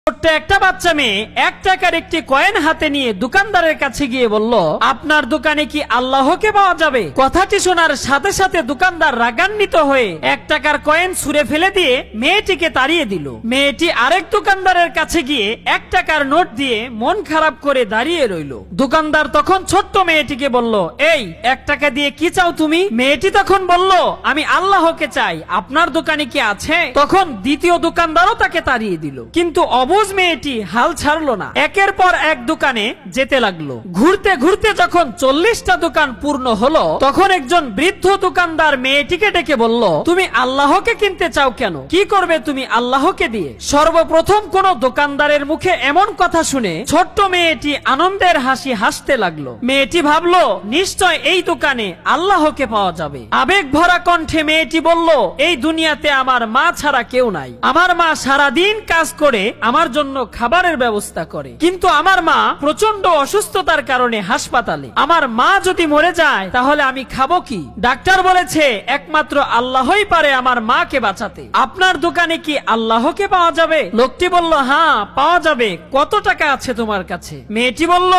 ছোট্ট একটা বাচ্চা মেয়ে 1 টাকার একটি কয়েন হাতে নিয়ে দোকানদারের কাছে গিয়ে বলল, আপনার দোকানে কি আল্লাহকে পাওয়া যাবে? কথাটি শোনার সাথে সাথে দোকানদার রাগান্বিত হয়ে 1 টাকার কয়েন ছুঁড়ে ফেলে দিয়ে মেয়েটিকে তাড়িয়ে দিল। মেয়েটি আরেক দোকানদারের কাছে গিয়ে 1 টাকার নোট দিয়ে মন খারাপ করে দাঁড়িয়ে রইল। দোকানদার তখন ছোট্ট মেয়েটিকে বলল, এই 1 টাকা দিয়ে কি চাও তুমি? মেয়েটি তখন বলল, আমি আল্লাহকে চাই, আপনার দোকানে কি আছে? তখন দ্বিতীয় দোকানদারও তাকে তাড়িয়ে দিল। কিন্তু অবুঝ মেয়েটি হাল ছাড়লো না, একের পর এক দোকানে যেতে লাগলো। ঘুরতে ঘুরতে যখন 40টা দোকান পূর্ণ হলো, তখন একজন বৃদ্ধ দোকানদার মেয়েটিকে ডেকে বলল, তুমি আল্লাহকে কিনতে চাও কেন? কি করবে তুমি আল্লাহকে দিয়ে? সর্বপ্রথম কোন দোকানদারের মুখে এমন কথা শুনে ছোট্ট মেয়েটি আনন্দের হাসি হাসতে লাগলো। মেয়েটি ভাবলো, নিশ্চয় এই দোকানে আল্লাহকে পাওয়া যাবে। আবেগ ভরা কণ্ঠে মেয়েটি বলল, এই দুনিয়াতে আমার মা ছাড়া কেউ নাই। আমার মা সারাদিন কাজ করে আমার জন্য খাবারের ব্যবস্থা করে, কিন্তু আমার মা প্রচন্ড অসুস্থতার কারণে হাসপাতালে। আমার মা যদি মরে যায় তাহলে আমি খাবো কি? ডাক্তার বলেছে একমাত্র আল্লাহই পারে আমার মাকে বাঁচাতে। আপনার দোকানে কি আল্লাহকে পাওয়া যাবে? লোকটি বলল, হ্যাঁ পাওয়া যাবে। কত টাকা আছে তোমার কাছে? মেয়েটি বলল,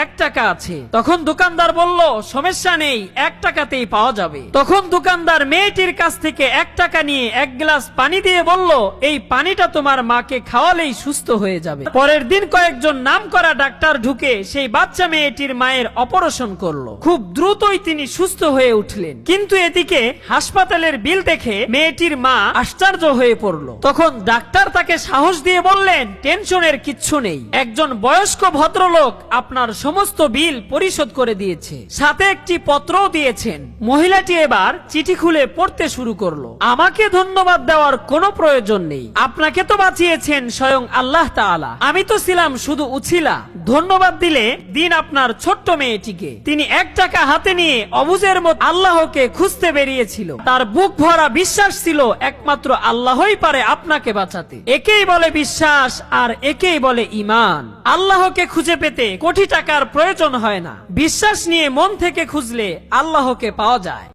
1 টাকা আছে। তখন দোকানদার বলল, সমস্যা নেই, 1 টাকাতেই পাওয়া যাবে। তখন দোকানদার মেয়েটির কাছ থেকে 1 টাকা নিয়ে 1 গ্লাস পানি দিয়ে বলল, এই পানিটা তোমার মাকে খাওয়ালেই সুস্থ হয়ে যাবে। পরের দিন কয়েকজন নামকরা ডাক্তার ঢুকে সেই বাচ্চা মেয়েটির মায়ের অপারেশন করলো। খুব দ্রুতই তিনি সুস্থ হয়ে উঠলেন। কিন্তু এদিকে হাসপাতালের বিল দেখে মেয়েটির মা আশ্চর্য হয়ে পড়লো। তখন ডাক্তার তাকে সাহস দিয়ে বললেন, টেনশনের কিচ্ছু নেই, একজন বয়স্ক ভদ্রলোক আপনার সমস্ত বিল পরিশোধ করে দিয়েছে, সাথে একটি পত্রও দিয়েছেন। মহিলাটি এবার চিঠি খুলে পড়তে শুরু করলো, আমাকে ধন্যবাদ দেওয়ার কোনো প্রয়োজন নেই, আপনাকে তো বাঁচিয়েছেন স্বয়ং আল্লাহ তাআলা, আমি তো ছিলাম শুধু উছিলা। ধন্যবাদ দিলে দিন আপনার ছোট্ট মেয়েটিকে। তিনি 1 টাকা হাতে নিয়ে অবুঝের মতো আল্লাহকে খুঁজতে বেরিয়েছিল। তার বুক ভরা বিশ্বাস ছিল একমাত্র আল্লাহই পারে আপনাকে বাঁচাতে। একেই বলে বিশ্বাস, আর একেই বলে ঈমান। আল্লাহকে খুঁজে পেতে কোটি টাকার প্রয়োজন হয় না, বিশ্বাস নিয়ে মন থেকে খুঁজলে আল্লাহকে পাওয়া যায়।